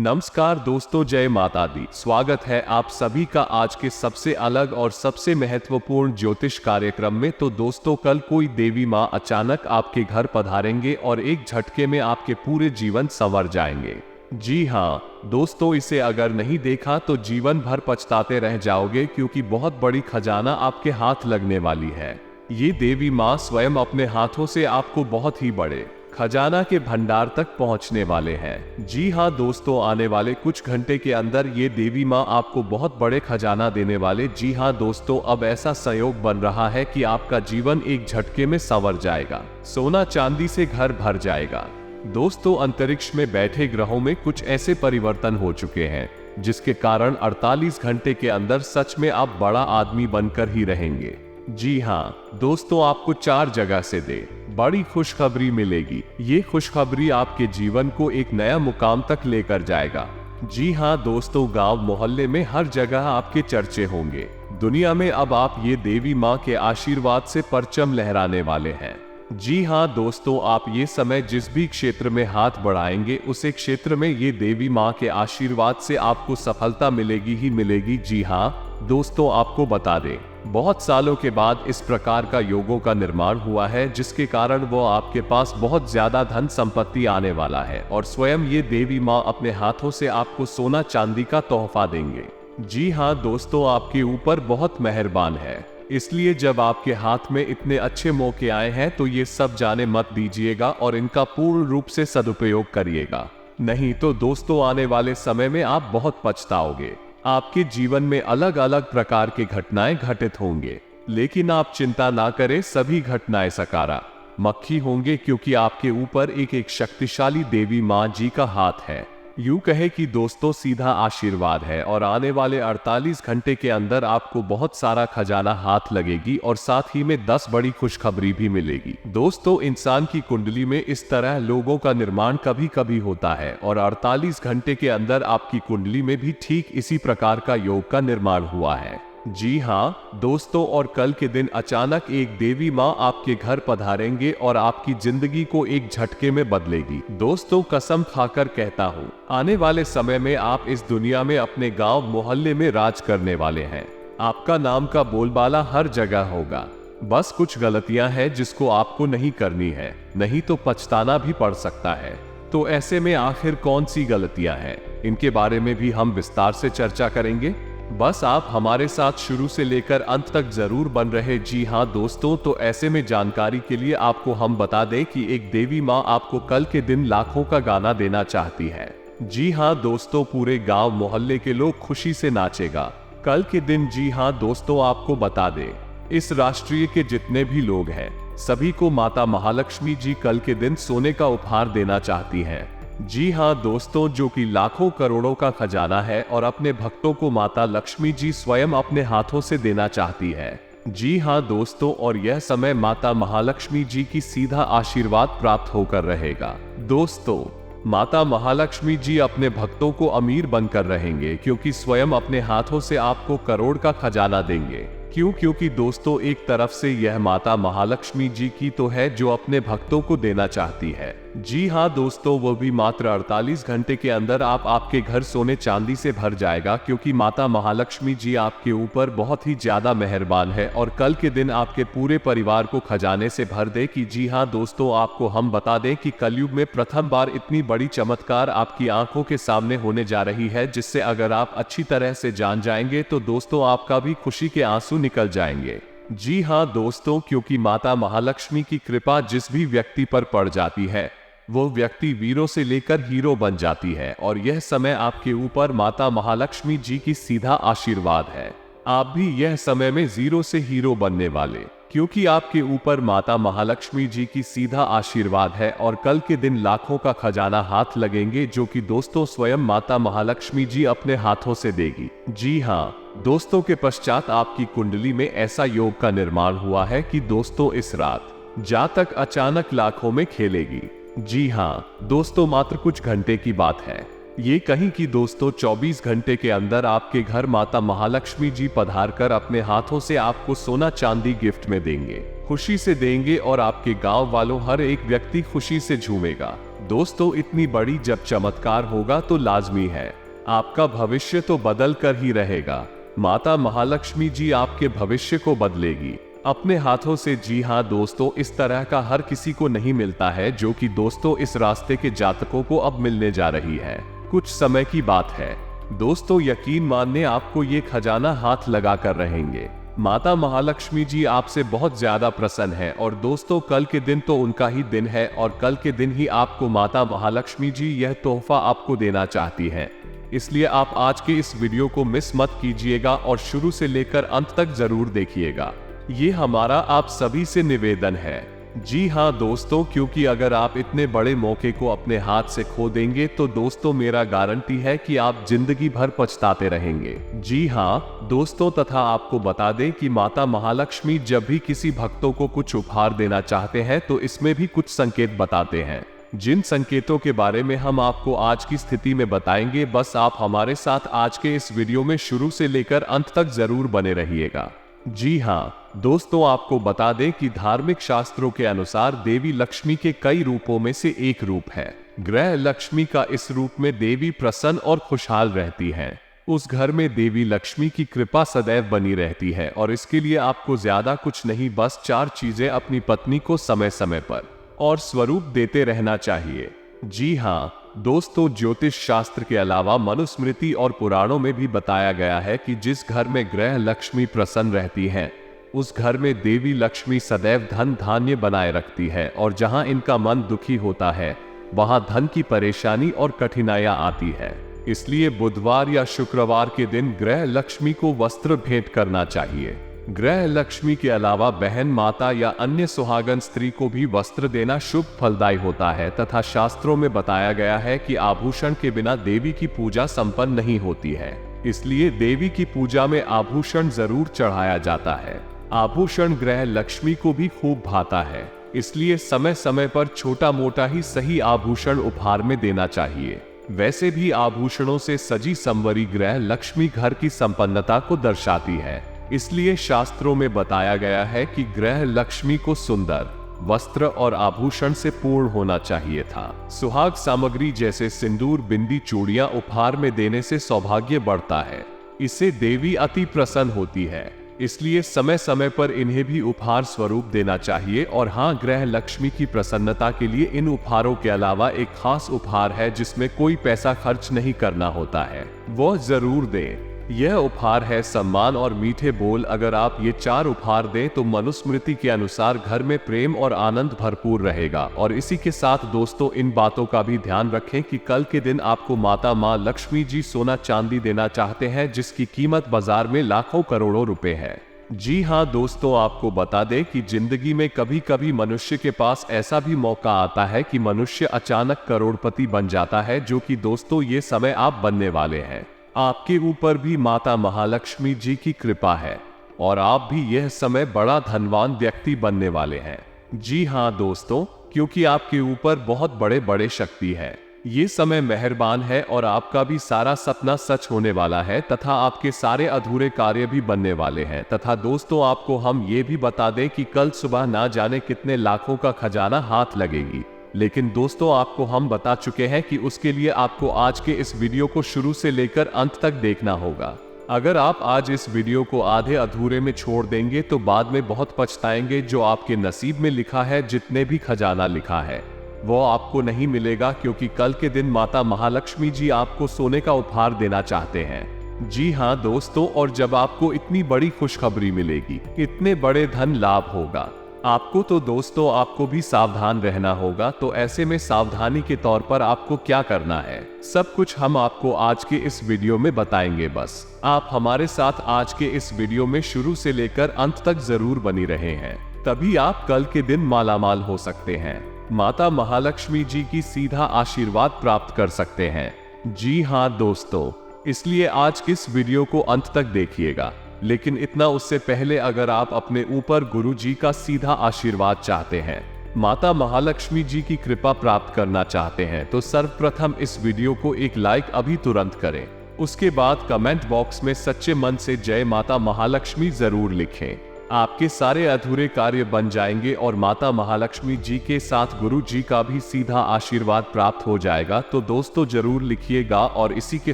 नमस्कार दोस्तों, जय माता दी। स्वागत है आप सभी का आज के सबसे अलग और सबसे महत्वपूर्ण ज्योतिष कार्यक्रम में। तो दोस्तों, कल कोई देवी माँ अचानक आपके घर पधारेंगे और एक झटके में आपके पूरे जीवन संवर जाएंगे। जी हाँ दोस्तों, इसे अगर नहीं देखा तो जीवन भर पछताते रह जाओगे, क्योंकि बहुत बड़ी खजाना आपके हाथ लगने वाली है। ये देवी माँ स्वयं अपने हाथों से आपको बहुत ही बड़े खजाना के भंडार तक पहुंचने वाले हैं। जी हाँ दोस्तों, आने वाले कुछ घंटे के अंदर ये देवी माँ आपको बहुत बड़े खजाना देने वाले। जी हाँ दोस्तों, अब ऐसा संयोग बन रहा है कि आपका जीवन एक झटके में संवर जाएगा, सोना चांदी से घर भर जाएगा। दोस्तों, अंतरिक्ष में बैठे ग्रहों में कुछ ऐसे परिवर्तन हो चुके हैं जिसके कारण 48 घंटे के अंदर सच में आप बड़ा आदमी बनकर ही रहेंगे। जी हाँ दोस्तों, आपको 4 जगह से बड़ी खुशखबरी मिलेगी। ये खुशखबरी आपके जीवन को एक नया मुकाम तक लेकर जाएगा। जी हाँ दोस्तों, गांव मोहल्ले में हर जगह आपके चर्चे होंगे। दुनिया में अब आप ये देवी माँ के आशीर्वाद से परचम लहराने वाले हैं। जी हाँ दोस्तों, आप ये समय जिस भी क्षेत्र में हाथ बढ़ाएंगे उसे क्षेत्र में ये देवी माँ के आशीर्वाद से आपको सफलता मिलेगी ही मिलेगी। जी हाँ दोस्तों, आपको बता दें, बहुत सालों के बाद इस प्रकार का योगों का निर्माण हुआ है, जिसके कारण वो आपके पास बहुत ज्यादा धन संपत्ति आने वाला है और स्वयं ये देवी माँ अपने हाथों से आपको सोना चांदी का तोहफा देंगे। जी हाँ दोस्तों, आपके ऊपर बहुत मेहरबान है, इसलिए जब आपके हाथ में इतने अच्छे मौके आए हैं तो ये सब जाने मत दीजिएगा और इनका पूर्ण रूप से सदुपयोग करिएगा। नहीं तो दोस्तों, आने वाले समय में आप बहुत पछताओगे। आपके जीवन में अलग अलग प्रकार की घटनाएं घटित होंगे, लेकिन आप चिंता ना करें, सभी घटनाएं सकारात्मक होंगे, क्योंकि आपके ऊपर एक शक्तिशाली देवी माँ जी का हाथ है। यूं कहे कि दोस्तों, सीधा आशीर्वाद है और आने वाले 48 घंटे के अंदर आपको बहुत सारा खजाना हाथ लगेगी और साथ ही में 10 बड़ी खुशखबरी भी मिलेगी। दोस्तों, इंसान की कुंडली में इस तरह लोगों का निर्माण कभी कभी होता है और 48 घंटे के अंदर आपकी कुंडली में भी ठीक इसी प्रकार का योग का निर्माण हुआ है। जी हाँ दोस्तों, और कल के दिन अचानक एक देवी माँ आपके घर पधारेंगे और आपकी जिंदगी को एक झटके में बदलेगी। दोस्तों, कसम खाकर कहता हूँ, आने वाले समय में आप इस दुनिया में अपने गांव मोहल्ले में राज करने वाले हैं। आपका नाम का बोलबाला हर जगह होगा। बस कुछ गलतियां हैं जिसको आपको नहीं करनी है, नहीं तो पछताना भी पड़ सकता है। तो ऐसे में आखिर कौन सी गलतियां हैं, इनके बारे में भी हम विस्तार से चर्चा करेंगे। बस आप हमारे साथ शुरू से लेकर अंत तक जरूर बन रहे। जी हाँ दोस्तों, तो ऐसे में जानकारी के लिए आपको हम बता दें कि एक देवी माँ आपको कल के दिन लाखों का गाना देना चाहती है। जी हाँ दोस्तों, पूरे गांव मोहल्ले के लोग खुशी से नाचेगा कल के दिन। जी हाँ दोस्तों, आपको बता दें, इस राष्ट्रीय के जितने भी लोग हैं सभी को माता महालक्ष्मी जी कल के दिन सोने का उपहार देना चाहती हैं। जी हाँ दोस्तों, जो कि लाखों करोड़ों का खजाना है और अपने भक्तों को माता लक्ष्मी जी स्वयं अपने हाथों से देना चाहती है। जी हाँ दोस्तों, और यह समय माता महालक्ष्मी जी की सीधा आशीर्वाद प्राप्त होकर रहेगा। दोस्तों, माता महालक्ष्मी जी अपने भक्तों को अमीर बनकर रहेंगे, क्योंकि स्वयं अपने हाथों से आपको करोड़ का खजाना देंगे। क्योंकि दोस्तों, एक तरफ से यह माता महालक्ष्मी जी की तो है जो अपने भक्तों को देना चाहती है। जी हाँ दोस्तों, वो भी मात्र 48 घंटे के अंदर आपके घर सोने चांदी से भर जाएगा, क्योंकि माता महालक्ष्मी जी आपके ऊपर बहुत ही ज्यादा मेहरबान है और कल के दिन आपके पूरे परिवार को खजाने से भर दे। कि जी हाँ दोस्तों, आपको हम बता दें कि कलयुग में प्रथम बार इतनी बड़ी चमत्कार आपकी आंखों के सामने होने जा रही है, जिससे अगर आप अच्छी तरह से जान जाएंगे तो दोस्तों आपका भी खुशी के आंसू निकल जाएंगे। जी हाँ दोस्तों, क्योंकि माता महालक्ष्मी की कृपा जिस भी व्यक्ति पर पड़ जाती है वो व्यक्ति वीरों से लेकर हीरो बन जाती है, और यह समय आपके ऊपर माता महालक्ष्मी जी की सीधा आशीर्वाद है। आप भी यह समय में जीरो से हीरो बनने वाले, क्योंकि आपके ऊपर माता महालक्ष्मी जी की सीधा आशीर्वाद है और कल के दिन लाखों का खजाना हाथ लगेंगे, जो कि दोस्तों स्वयं माता महालक्ष्मी जी अपने हाथों से देगी। जी हाँ दोस्तों, के पश्चात आपकी कुंडली में ऐसा योग का निर्माण हुआ है कि दोस्तों इस रात जातक अचानक लाखों में खेलेगी। जी हाँ दोस्तों, मात्र कुछ घंटे की बात है। ये कहीं कि दोस्तों 24 घंटे के अंदर आपके घर माता महालक्ष्मी जी पधार कर अपने हाथों से आपको सोना चांदी गिफ्ट में देंगे, खुशी से देंगे और आपके गांव वालों हर एक व्यक्ति खुशी से झूमेगा। दोस्तों इतनी बड़ी जब चमत्कार होगा तो लाजमी है आपका भविष्य तो बदल कर ही रहेगा। माता महालक्ष्मी जी आपके भविष्य को बदलेगी अपने हाथों से। जी हाँ दोस्तों, इस तरह का हर किसी को नहीं मिलता है, जो कि दोस्तों इस रास्ते के जातकों को अब मिलने जा रही है। कुछ समय की बात है दोस्तों, यकीन मानने आपको ये खजाना हाथ लगा कर रहेंगे। माता महालक्ष्मी जी आपसे बहुत ज्यादा प्रसन्न है और दोस्तों कल के दिन तो उनका ही दिन है और कल के दिन ही आपको माता महालक्ष्मी जी यह तोहफा आपको देना चाहती है। इसलिए आप आज के इस वीडियो को मिस मत कीजिएगा और शुरू से लेकर अंत तक जरूर देखिएगा। ये हमारा आप सभी से निवेदन है। जी हाँ दोस्तों, क्योंकि अगर आप इतने बड़े मौके को अपने हाथ से खो देंगे तो दोस्तों मेरा गारंटी है कि आप जिंदगी भर पछताते रहेंगे। जी हाँ दोस्तों, तथा आपको बता दें कि माता महालक्ष्मी जब भी किसी भक्तों को कुछ उपहार देना चाहते हैं तो इसमें भी कुछ संकेत बताते हैं, जिन संकेतों के बारे में हम आपको आज की स्थिति में बताएंगे। बस आप हमारे साथ आज के इस वीडियो में शुरू से लेकर अंत तक जरूर बने रहिएगा। जी हाँ दोस्तों, आपको बता दें कि धार्मिक शास्त्रों के अनुसार देवी लक्ष्मी के कई रूपों में से एक रूप है ग्रह लक्ष्मी का। इस रूप में देवी प्रसन्न और खुशहाल रहती हैं। उस घर में देवी लक्ष्मी की कृपा सदैव बनी रहती है और इसके लिए आपको ज्यादा कुछ नहीं, बस 4 चीजें अपनी पत्नी को समय समय पर और स्वरूप देते रहना चाहिए। जी हाँ दोस्तों, ज्योतिष शास्त्र के अलावा मनुस्मृति और पुराणों में भी बताया गया है कि जिस घर में ग्रह लक्ष्मी प्रसन्न रहती हैं, उस घर में देवी लक्ष्मी सदैव धन धान्य बनाए रखती है और जहां इनका मन दुखी होता है वहां धन की परेशानी और कठिनाइयां आती है। इसलिए बुधवार या शुक्रवार के दिन ग्रह लक्ष्मी को वस्त्र भेंट करना चाहिए। ग्रह लक्ष्मी के अलावा बहन, माता या अन्य सुहागन स्त्री को भी वस्त्र देना शुभ फलदायी होता है तथा शास्त्रों में बताया गया है कि आभूषण के बिना देवी की पूजा संपन्न नहीं होती है। इसलिए देवी की पूजा में आभूषण जरूर चढ़ाया जाता है। आभूषण ग्रह लक्ष्मी को भी खूब भाता है, इसलिए समय समय पर छोटा मोटा ही सही आभूषण उपहार में देना चाहिए। वैसे भी आभूषणों से सजी संवरी ग्रह लक्ष्मी घर की संपन्नता को दर्शाती है। इसलिए शास्त्रों में बताया गया है कि ग्रह लक्ष्मी को सुंदर वस्त्र और आभूषण से पूर्ण होना चाहिए था। सुहाग सामग्री जैसे सिंदूर, बिंदी, चूड़ियां उपहार में देने से सौभाग्य बढ़ता है। इससे देवी अति प्रसन्न होती है, इसलिए समय समय पर इन्हें भी उपहार स्वरूप देना चाहिए। और हाँ, ग्रह लक्ष्मी की प्रसन्नता के लिए इन उपहारों के अलावा एक खास उपहार है जिसमें कोई पैसा खर्च नहीं करना होता है, वो जरूर दें। यह उपहार है सम्मान और मीठे बोल। अगर आप ये 4 उपहार दें तो मनुस्मृति के अनुसार घर में प्रेम और आनंद भरपूर रहेगा। और इसी के साथ दोस्तों इन बातों का भी ध्यान रखें कि कल के दिन आपको माता माँ लक्ष्मी जी सोना चांदी देना चाहते हैं, जिसकी कीमत बाजार में लाखों करोड़ों रुपए है। जी हाँ दोस्तों, आपको बता दें कि जिंदगी में कभी कभी मनुष्य के पास ऐसा भी मौका आता है कि मनुष्य अचानक करोड़पति बन जाता है, जो कि दोस्तों ये समय आप बनने वाले हैं। आपके ऊपर भी माता महालक्ष्मी जी की कृपा है और आप भी यह समय बड़ा धनवान व्यक्ति बनने वाले हैं। जी हाँ दोस्तों, क्योंकि आपके ऊपर बहुत बड़े बड़े शक्ति है। ये समय मेहरबान है और आपका भी सारा सपना सच होने वाला है तथा आपके सारे अधूरे कार्य भी बनने वाले हैं। तथा दोस्तों आपको हम ये भी बता दें कि कल सुबह ना जाने कितने लाखों का खजाना हाथ लगेगी, लेकिन दोस्तों आपको हम बता चुके हैं कि उसके लिए आपको आज के इस वीडियो को शुरू से लेकर अंत तक देखना होगा। अगर आप आज इस वीडियो को आधे अधूरे में छोड़ देंगे तो बाद में बहुत पछताएंगे। जो आपके नसीब में लिखा है, जितने भी खजाना लिखा है, वो आपको नहीं मिलेगा, क्योंकि कल के दिन माता महालक्ष्मी जी आपको सोने का उपहार देना चाहते हैं। जी हाँ दोस्तों, और जब आपको इतनी बड़ी खुशखबरी मिलेगी, इतने बड़े धन लाभ होगा आपको, तो दोस्तों आपको भी सावधान रहना होगा। तो ऐसे में सावधानी के तौर पर आपको क्या करना है, सब कुछ हम आपको आज के इस वीडियो में बताएंगे। बस आप हमारे साथ आज के इस वीडियो में शुरू से लेकर अंत तक जरूर बनी रहे हैं, तभी आप कल के दिन मालामाल हो सकते हैं, माता महालक्ष्मी जी की सीधा आशीर्वाद प्राप्त कर सकते हैं। जी हाँ दोस्तों, इसलिए आज किस वीडियो को अंत तक देखिएगा। लेकिन इतना उससे पहले अगर आप अपने ऊपर गुरु जी का सीधा आशीर्वाद चाहते हैं, माता महालक्ष्मी जी की कृपा प्राप्त करना चाहते हैं, तो सर्वप्रथम इस वीडियो को एक लाइक अभी तुरंत करें। उसके बाद कमेंट बॉक्स में सच्चे मन से जय माता महालक्ष्मी जरूर लिखें। आपके सारे अधूरे कार्य बन जाएंगे और माता महालक्ष्मी जी के साथ गुरु जी का भी सीधा आशीर्वाद प्राप्त हो जाएगा। तो दोस्तों जरूर लिखिएगा, और इसी के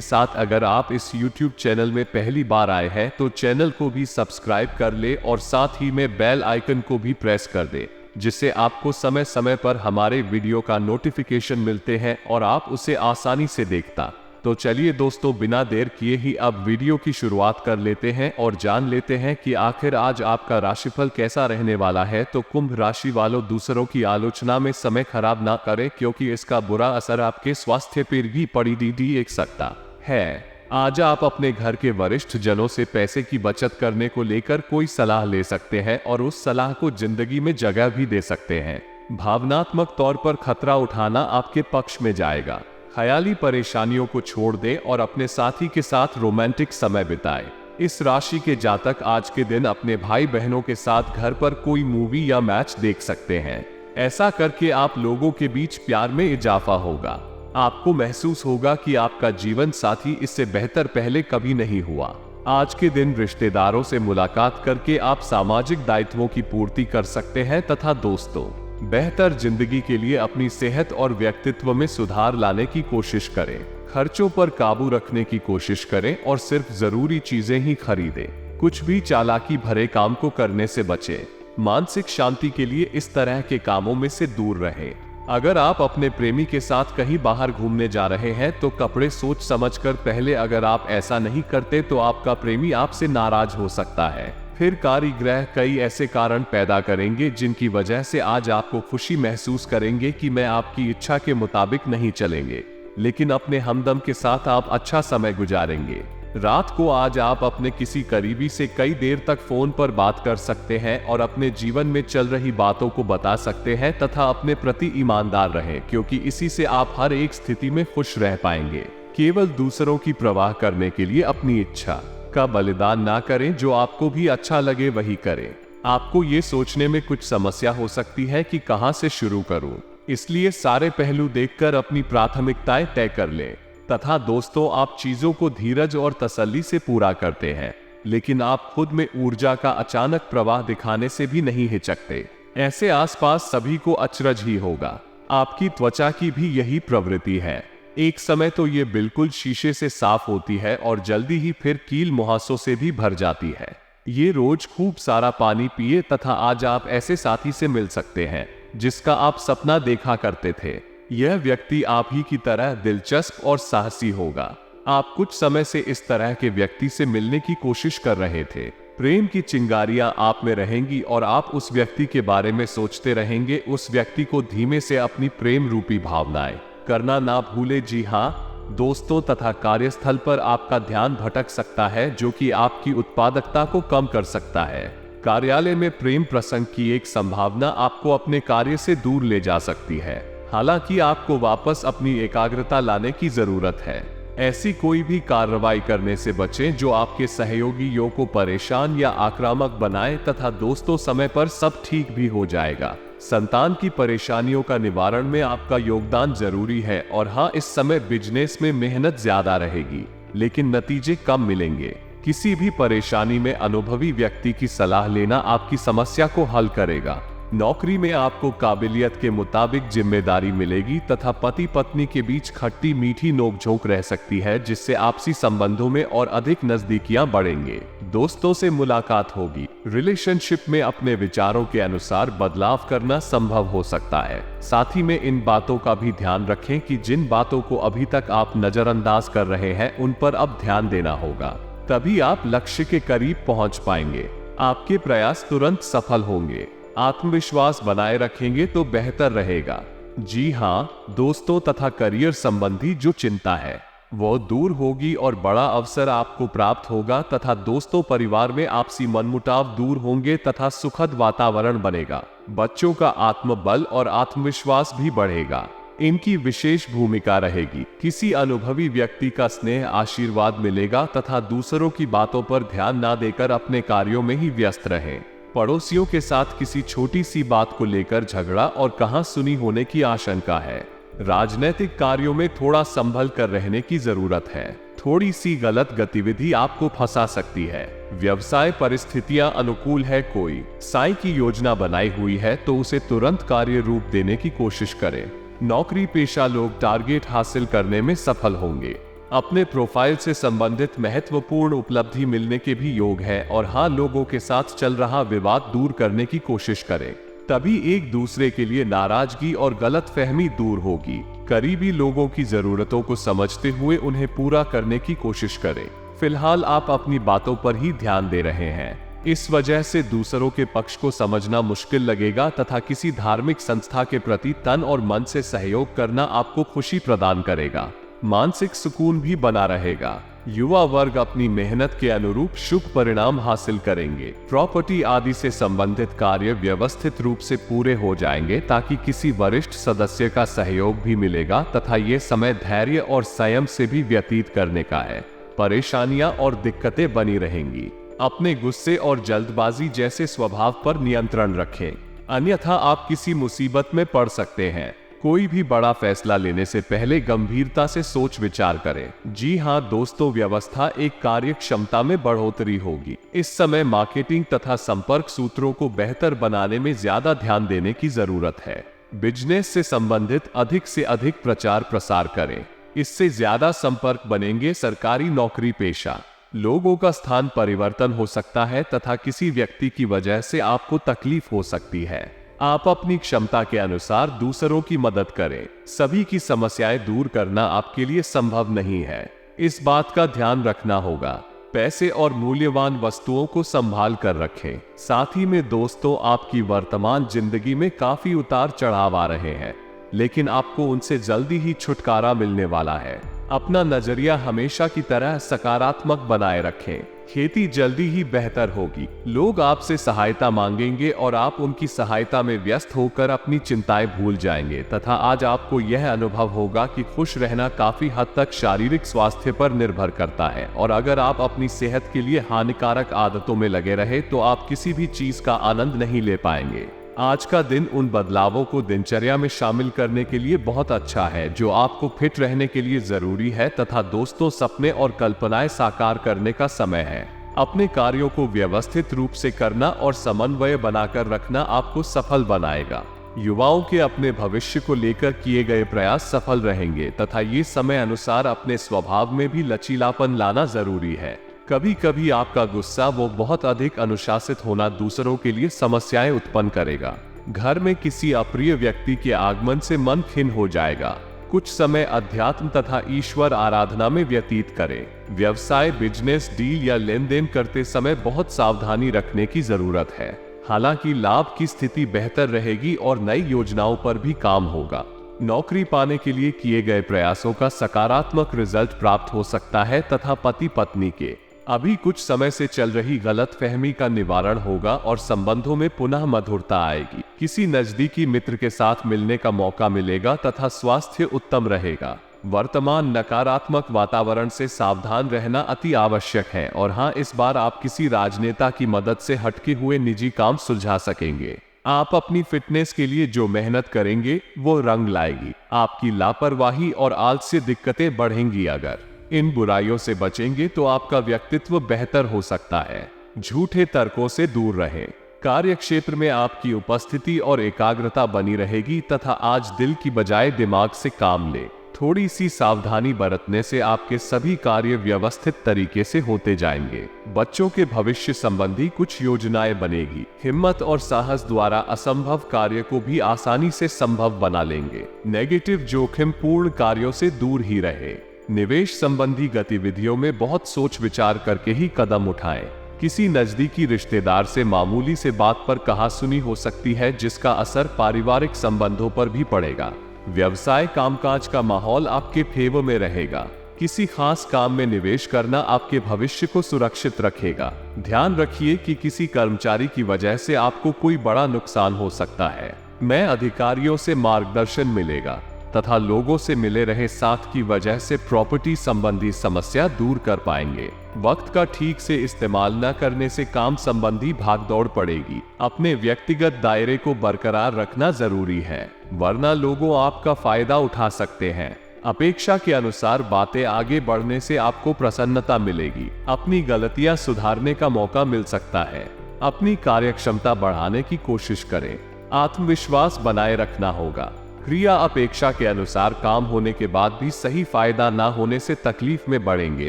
साथ अगर आप इस YouTube चैनल में पहली बार आए हैं तो चैनल को भी सब्सक्राइब कर ले और साथ ही में बेल आइकन को भी प्रेस कर दे, जिससे आपको समय समय पर हमारे वीडियो का नोटिफिकेशन मिलते हैं और आप उसे आसानी से देखता। तो चलिए दोस्तों, बिना देर किए ही अब वीडियो की शुरुआत कर लेते हैं और जान लेते हैं कि आखिर आज आपका राशिफल कैसा रहने वाला है। तो कुंभ राशि वालों, दूसरों की आलोचना में समय खराब ना करें, क्योंकि इसका बुरा असर आपके स्वास्थ्य पर भी पड़ी देख सकता है। आज आप अपने घर के वरिष्ठ जनों से पैसे की बचत करने को लेकर कोई सलाह ले सकते हैं और उस सलाह को जिंदगी में जगह भी दे सकते हैं। भावनात्मक तौर पर खतरा उठाना आपके पक्ष में जाएगा। ख्याली परेशानियों को छोड़ दें और अपने साथी के साथ रोमांटिक समय बिताएं। इस राशि के जातक आज के दिन अपने भाई बहनों के साथ घर पर कोई मूवी या मैच देख सकते हैं। ऐसा करके आप लोगों के बीच प्यार में इजाफा होगा। आपको महसूस होगा कि आपका जीवन साथी इससे बेहतर पहले कभी नहीं हुआ। आज के दिन रिश्तेदारों से मुलाकात करके आप सामाजिक दायित्वों की पूर्ति कर सकते हैं तथा दोस्तों, बेहतर जिंदगी के लिए अपनी सेहत और व्यक्तित्व में सुधार लाने की कोशिश करें। खर्चों पर काबू रखने की कोशिश करें और सिर्फ जरूरी चीजें ही खरीदें। कुछ भी चालाकी भरे काम को करने से बचें। मानसिक शांति के लिए इस तरह के कामों में से दूर रहें। अगर आप अपने प्रेमी के साथ कहीं बाहर घूमने जा रहे हैं तो कपड़े सोच समझकर पहले। अगर आप ऐसा नहीं करते तो आपका प्रेमी आपसे नाराज हो सकता है। फिर कार्यग्रह कई ऐसे कारण पैदा करेंगे जिनकी वजह से आज आपको खुशी महसूस करेंगे कि मैं आपकी इच्छा के मुताबिक नहीं चलेंगे, लेकिन अपने हमदम के साथ आप अच्छा समय गुजारेंगे। रात को आज आप अपने किसी करीबी से कई देर तक फोन पर बात कर सकते हैं और अपने जीवन में चल रही बातों को बता सकते हैं तथा अपने प्रति ईमानदार रहें, क्योंकि इसी से आप हर एक स्थिति में खुश रह पाएंगे। केवल दूसरों की परवाह करने के लिए अपनी इच्छा का बलिदान ना करें। जो आपको भी अच्छा लगे वही करें। आपको ये सोचने में कुछ समस्या हो सकती है कि कहां से शुरू करूं, इसलिए सारे पहलू देखकर अपनी प्राथमिकताएं तय कर लें। तथा दोस्तों, आप चीजों को धीरज और तसल्ली से पूरा करते हैं, लेकिन आप खुद में ऊर्जा का अचानक प्रवाह दिखाने से भी नहीं हिचकते। ऐसे आसपास सभी को अचरज ही होगा। आपकी त्वचा की भी यही प्रवृत्ति है। एक समय तो ये बिल्कुल शीशे से साफ होती है और जल्दी ही फिर कील मुहासों से भी भर जाती है। ये रोज खूब सारा पानी पिए तथा आज आप ऐसे साथी से मिल सकते हैं जिसका आप सपना देखा करते थे। यह व्यक्ति आप ही की तरह दिलचस्प और साहसी होगा। आप कुछ समय से इस तरह के व्यक्ति से मिलने की कोशिश कर रहे थे। प्रेम की चिंगारियां आप में रहेंगी और आप उस व्यक्ति के बारे में सोचते रहेंगे। उस व्यक्ति को धीमे से अपनी प्रेम रूपी भावनाएं करना ना भूले। जी हाँ दोस्तों, तथा कार्यस्थल पर आपका ध्यान भटक सकता है, जो कि आपकी उत्पादकता को कम कर सकता है। कार्यालय में प्रेम प्रसंग की एक संभावना आपको अपने कार्य से दूर ले जा सकती है। हालांकि आपको वापस अपनी एकाग्रता लाने की जरूरत है। ऐसी कोई भी कार्रवाई करने से बचें जो आपके सहयोगियों को परेशान या आक्रामक बनाए। तथा दोस्तों, समय पर सब ठीक भी हो जाएगा। संतान की परेशानियों का निवारण में आपका योगदान जरूरी है। और हाँ, इस समय बिजनेस में मेहनत ज्यादा रहेगी, लेकिन नतीजे कम मिलेंगे। किसी भी परेशानी में अनुभवी व्यक्ति की सलाह लेना आपकी समस्या को हल करेगा। नौकरी में आपको काबिलियत के मुताबिक जिम्मेदारी मिलेगी तथा पति पत्नी के बीच खट्टी मीठी नोकझोंक रह सकती है, जिससे आपसी संबंधों में और अधिक नजदीकियां बढ़ेंगे। दोस्तों से मुलाकात होगी। रिलेशनशिप में अपने विचारों के अनुसार बदलाव करना संभव हो सकता है। साथ ही में इन बातों का भी ध्यान रखें कि जिन बातों को अभी तक आप नजरअंदाज कर रहे हैं उन पर अब ध्यान देना होगा, तभी आप लक्ष्य के करीब पहुंच पाएंगे। आपके प्रयास तुरंत सफल होंगे। आत्मविश्वास बनाए रखेंगे तो बेहतर रहेगा। जी हाँ दोस्तों, तथा करियर संबंधी जो चिंता है वो दूर होगी और बड़ा अवसर आपको प्राप्त होगा। तथा दोस्तों, परिवार में आपसी मनमुटाव दूर होंगे तथा सुखद वातावरण बनेगा। बच्चों का आत्मबल और आत्मविश्वास भी बढ़ेगा। इनकी विशेष भूमिका रहेगी। किसी अनुभवी व्यक्ति का स्नेह आशीर्वाद मिलेगा तथा दूसरों की बातों पर ध्यान ना देकर अपने कार्यों में ही व्यस्त रहें। पड़ोसियों के साथ किसी छोटी सी बात को लेकर झगड़ा और कहां सुनी होने की आशंका है। राजनीतिक कार्यों में थोड़ा संभल कर रहने की जरूरत है। थोड़ी सी गलत गतिविधि आपको फंसा सकती है। व्यवसाय परिस्थितियां अनुकूल है। कोई साई की योजना बनाई हुई है तो उसे तुरंत कार्य रूप देने की कोशिश करें। नौकरी पेशा लोग टारगेट हासिल करने में सफल होंगे। अपने प्रोफाइल से संबंधित महत्वपूर्ण उपलब्धि मिलने के भी योग है और हाँ, लोगों के साथ चल रहा विवाद दूर करने की कोशिश करें, तभी एक दूसरे के लिए नाराजगी और गलतफहमी दूर होगी। करीबी लोगों की जरूरतों को समझते हुए उन्हें पूरा करने की कोशिश करें। फिलहाल आप अपनी बातों पर ही ध्यान दे रहे हैं, इस वजह से दूसरों के पक्ष को समझना मुश्किल लगेगा तथा किसी धार्मिक संस्था के प्रति तन और मन से सहयोग करना आपको खुशी प्रदान करेगा। मानसिक सुकून भी बना रहेगा। युवा वर्ग अपनी मेहनत के अनुरूप शुभ परिणाम हासिल करेंगे। प्रॉपर्टी आदि से संबंधित कार्य व्यवस्थित रूप से पूरे हो जाएंगे ताकि किसी वरिष्ठ सदस्य का सहयोग भी मिलेगा तथा ये समय धैर्य और संयम से भी व्यतीत करने का है। परेशानियां और दिक्कतें बनी रहेंगी। अपने गुस्से और जल्दबाजी जैसे स्वभाव पर नियंत्रण रखें, अन्यथा आप किसी मुसीबत में पड़ सकते हैं। कोई भी बड़ा फैसला लेने से पहले गंभीरता से सोच विचार करें। जी हाँ दोस्तों, व्यवस्था एक कार्य क्षमता में बढ़ोतरी होगी। इस समय मार्केटिंग तथा संपर्क सूत्रों को बेहतर बनाने में ज्यादा ध्यान देने की जरूरत है। बिजनेस से संबंधित अधिक से अधिक प्रचार प्रसार करें, इससे ज्यादा संपर्क बनेंगे। सरकारी नौकरी पेशा लोगों का स्थान परिवर्तन हो सकता है तथा किसी व्यक्ति की वजह से आपको तकलीफ हो सकती है। आप अपनी क्षमता के अनुसार दूसरों की मदद करें। सभी की समस्याएं दूर करना आपके लिए संभव नहीं है, इस बात का ध्यान रखना होगा। पैसे और मूल्यवान वस्तुओं को संभाल कर रखें। साथ ही में दोस्तों, आपकी वर्तमान जिंदगी में काफी उतार चढ़ाव आ रहे हैं, लेकिन आपको उनसे जल्दी ही छुटकारा मिलने वाला है। अपना नजरिया हमेशा की तरह सकारात्मक बनाए रखें। खेती जल्दी ही बेहतर होगी। लोग आपसे सहायता मांगेंगे और आप उनकी सहायता में व्यस्त होकर अपनी चिंताएं भूल जाएंगे तथा आज आपको यह अनुभव होगा कि खुश रहना काफी हद तक शारीरिक स्वास्थ्य पर निर्भर करता है और अगर आप अपनी सेहत के लिए हानिकारक आदतों में लगे रहे तो आप किसी भी चीज का आनंद नहीं ले पाएंगे। आज का दिन उन बदलावों को दिनचर्या में शामिल करने के लिए बहुत अच्छा है जो आपको फिट रहने के लिए जरूरी है तथा दोस्तों, सपने और कल्पनाएं साकार करने का समय है। अपने कार्यों को व्यवस्थित रूप से करना और समन्वय बनाकर रखना आपको सफल बनाएगा। युवाओं के अपने भविष्य को लेकर किए गए प्रयास सफल रहेंगे तथा ये समय अनुसार अपने स्वभाव में भी लचीलापन लाना जरूरी है। कभी कभी आपका गुस्सा वो बहुत अधिक अनुशासित होना दूसरों के लिए समस्याएं उत्पन्न करेगा। घर में किसी अप्रिय व्यक्ति के आगमन से मन खिन्न हो जाएगा। कुछ समय अध्यात्म तथा ईश्वर आराधना में व्यतीत करें। व्यवसाय, बिजनेस, डील या लेन देन करते समय बहुत सावधानी रखने की जरूरत है। हालांकि लाभ की स्थिति बेहतर रहेगी और नई योजनाओं पर भी काम होगा। नौकरी पाने के लिए किए गए प्रयासों का सकारात्मक रिजल्ट प्राप्त हो सकता है तथा पति पत्नी के अभी कुछ समय से चल रही गलतफहमी का निवारण होगा और संबंधों में पुनः मधुरता आएगी। किसी नजदीकी मित्र के साथ मिलने का मौका मिलेगा तथा स्वास्थ्य उत्तम रहेगा। वर्तमान नकारात्मक वातावरण से सावधान रहना अति आवश्यक है और हाँ, इस बार आप किसी राजनेता की मदद से हटके हुए निजी काम सुलझा सकेंगे। आप अपनी फिटनेस के लिए जो मेहनत करेंगे वो रंग लाएगी। आपकी लापरवाही और आलस्य दिक्कतें बढ़ेंगी। अगर इन बुराइयों से बचेंगे तो आपका व्यक्तित्व बेहतर हो सकता है। झूठे तर्कों से दूर रहें। कार्य क्षेत्र में आपकी उपस्थिति और एकाग्रता बनी रहेगी तथा आज दिल की बजाय दिमाग से काम ले। थोड़ी सी सावधानी बरतने से आपके सभी कार्य व्यवस्थित तरीके से होते जाएंगे। बच्चों के भविष्य संबंधी कुछ योजनाएं बनेगी। हिम्मत और साहस द्वारा असंभव कार्य को भी आसानी से संभव बना लेंगे। नेगेटिव जोखिम पूर्ण कार्यों से दूर ही रहे। निवेश संबंधी गतिविधियों में बहुत सोच विचार करके ही कदम उठाएं। किसी नजदीकी रिश्तेदार से मामूली से बात पर कहासुनी हो सकती है जिसका असर पारिवारिक संबंधों पर भी पड़ेगा। व्यवसाय कामकाज का माहौल आपके फेवर में रहेगा। किसी खास काम में निवेश करना आपके भविष्य को सुरक्षित रखेगा। ध्यान रखिए कि किसी कर्मचारी की वजह से आपको कोई बड़ा नुकसान हो सकता है। मैं अधिकारियों से मार्गदर्शन मिलेगा तथा लोगों से मिले रहे साथ की वजह से प्रॉपर्टी संबंधी समस्या दूर कर पाएंगे। वक्त का ठीक से इस्तेमाल न करने से काम संबंधी भागदौड़ पड़ेगी। अपने व्यक्तिगत दायरे को बरकरार रखना जरूरी है, वरना लोगों आपका फायदा उठा सकते हैं। अपेक्षा के अनुसार बातें आगे बढ़ने से आपको प्रसन्नता मिलेगी। अपनी गलतियां सुधारने का मौका मिल सकता है। अपनी कार्यक्षमता बढ़ाने की कोशिश करें। आत्मविश्वास बनाए रखना होगा। क्रिया अपेक्षा के अनुसार काम होने के बाद भी सही फायदा ना होने से तकलीफ में बढ़ेंगे।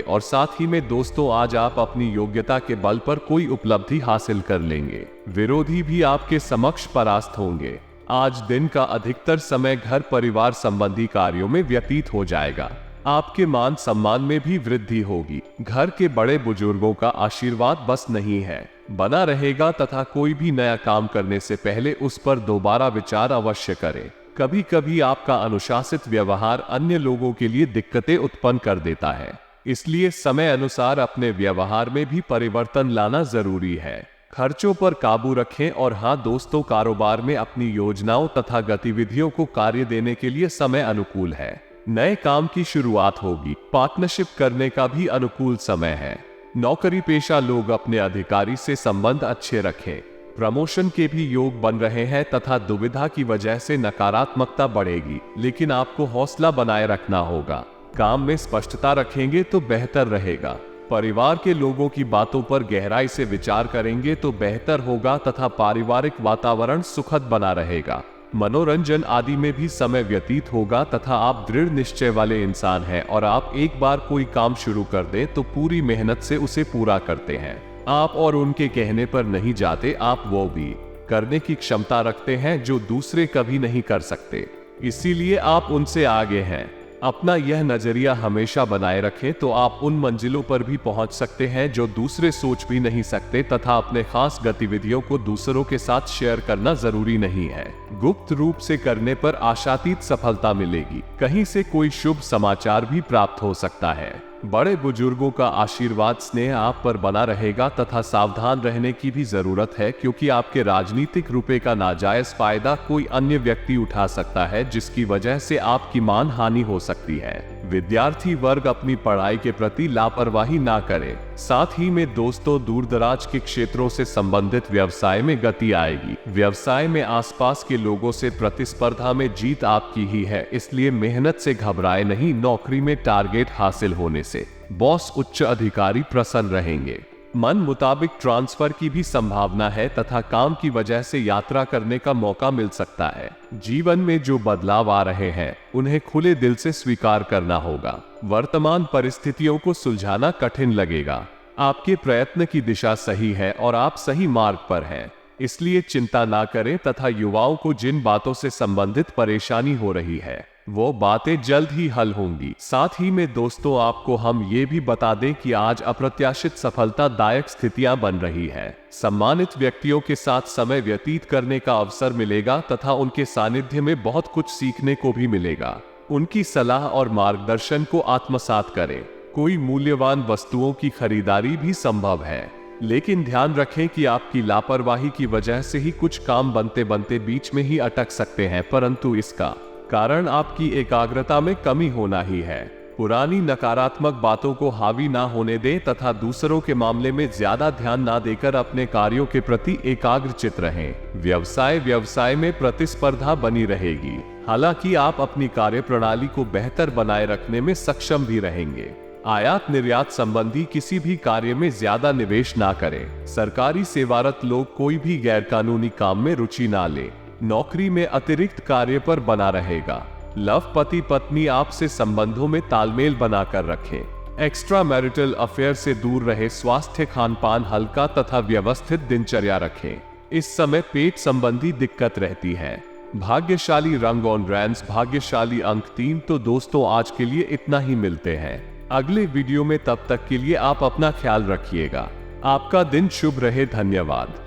और साथ ही में दोस्तों, आज आप अपनी योग्यता के बल पर कोई उपलब्धि हासिल कर लेंगे। विरोधी भी आपके समक्ष परास्त होंगे। आज दिन का अधिकतर समय घर परिवार संबंधी कार्यों में व्यतीत हो जाएगा। आपके मान सम्मान में भी वृद्धि होगी। घर के बड़े बुजुर्गों का आशीर्वाद बस नहीं है, बना रहेगा तथा कोई भी नया काम करने से पहले उस पर दोबारा विचार अवश्य करें। कभी कभी आपका अनुशासित व्यवहार अन्य लोगों के लिए दिक्कतें उत्पन्न कर देता है, इसलिए समय अनुसार अपने व्यवहार में भी परिवर्तन लाना जरूरी है। खर्चों पर काबू रखें। और हाँ दोस्तों, कारोबार में अपनी योजनाओं तथा गतिविधियों को कार्य देने के लिए समय अनुकूल है। नए काम की शुरुआत होगी। पार्टनरशिप करने का भी अनुकूल समय है। नौकरी पेशा लोग अपने अधिकारी से संबंध अच्छे रखें। प्रमोशन के भी योग बन रहे हैं तथा दुविधा की वजह से नकारात्मकता बढ़ेगी, लेकिन आपको हौसला बनाए रखना होगा। काम में स्पष्टता रखेंगे तो बेहतर रहेगा। परिवार के लोगों की बातों पर गहराई से विचार करेंगे तो बेहतर होगा तथा पारिवारिक वातावरण सुखद बना रहेगा। मनोरंजन आदि में भी समय व्यतीत होगा तथा आप दृढ़ निश्चय वाले इंसान हैं और आप एक बार कोई काम शुरू कर दें तो पूरी मेहनत से उसे पूरा करते हैं। आप और उनके कहने पर नहीं जाते, आप वो भी करने की क्षमता रखते हैं जो दूसरे कभी नहीं कर सकते, इसीलिए आप उनसे आगे हैं। अपना यह नजरिया हमेशा बनाए रखें तो आप उन मंजिलों पर भी पहुंच सकते हैं जो दूसरे सोच भी नहीं सकते तथा अपने खास गतिविधियों को दूसरों के साथ शेयर करना जरूरी नहीं है। गुप्त रूप से करने पर आशातीत सफलता मिलेगी। कहीं से कोई शुभ समाचार भी प्राप्त हो सकता है। बड़े बुजुर्गों का आशीर्वाद स्नेह आप पर बना रहेगा तथा सावधान रहने की भी जरूरत है, क्योंकि आपके राजनीतिक रुपए का नाजायज फायदा कोई अन्य व्यक्ति उठा सकता है, जिसकी वजह से आपकी मान हानि हो सकती है। विद्यार्थी वर्ग अपनी पढ़ाई के प्रति लापरवाही ना करे। साथ ही में दोस्तों, दूर दराज के क्षेत्रों से संबंधित व्यवसाय में गति आएगी। व्यवसाय में आसपास के लोगों से प्रतिस्पर्धा में जीत आपकी ही है, इसलिए मेहनत से घबराए नहीं। नौकरी में टारगेट हासिल होने से बॉस उच्च अधिकारी प्रसन्न रहेंगे। मन मुताबिक ट्रांसफर की भी संभावना है तथा काम की वजह से यात्रा करने का मौका मिल सकता है। जीवन में जो बदलाव आ रहे हैं उन्हें खुले दिल से स्वीकार करना होगा। वर्तमान परिस्थितियों को सुलझाना कठिन लगेगा। आपके प्रयत्न की दिशा सही है और आप सही मार्ग पर हैं, इसलिए चिंता ना करें तथा युवाओं को जिन बातों से संबंधित परेशानी हो रही है वो बातें जल्द ही हल होंगी। साथ ही में दोस्तों, आपको हम ये भी बता दें कि आज अप्रत्याशित सफलतादायक स्थितियां बन रही है। सम्मानित व्यक्तियों के साथ समय व्यतीत करने का अवसर मिलेगा तथा उनके सानिध्य में बहुत कुछ सीखने को भी मिलेगा। उनकी सलाह और मार्गदर्शन को आत्मसात करें। कोई मूल्यवान वस्तुओं की खरीदारी भी संभव है, लेकिन ध्यान रखें कि आपकी लापरवाही की वजह से ही कुछ काम बनते बनते बीच में ही अटक सकते हैं, परंतु इसका कारण आपकी एकाग्रता में कमी होना ही है। पुरानी नकारात्मक बातों को हावी ना होने दें तथा दूसरों के मामले में ज्यादा ध्यान ना देकर अपने कार्यों के प्रति एकाग्रचित रहें। व्यवसाय में प्रतिस्पर्धा बनी रहेगी, हालांकि आप अपनी कार्यप्रणाली को बेहतर बनाए रखने में सक्षम भी रहेंगे। आयात निर्यात संबंधी किसी भी कार्य में ज्यादा निवेश ना करें। सरकारी सेवारत लोग कोई भी गैरकानूनी काम में रुचि ना लें। नौकरी में अतिरिक्त कार्य पर बना रहेगा। लव पति पत्नी आपसे संबंधों में तालमेल बनाकर रखें। एक्स्ट्रा मैरिटल अफेयर से दूर रहे। स्वास्थ्य खान पान हल्का तथा व्यवस्थित दिनचर्या रखें। इस समय पेट संबंधी दिक्कत रहती है। भाग्यशाली रंग ऑरेंज, भाग्यशाली अंक 3। तो दोस्तों, आज के लिए इतना ही। मिलते हैं अगले वीडियो में, तब तक के लिए आप अपना ख्याल रखिएगा। आपका दिन शुभ रहे। धन्यवाद।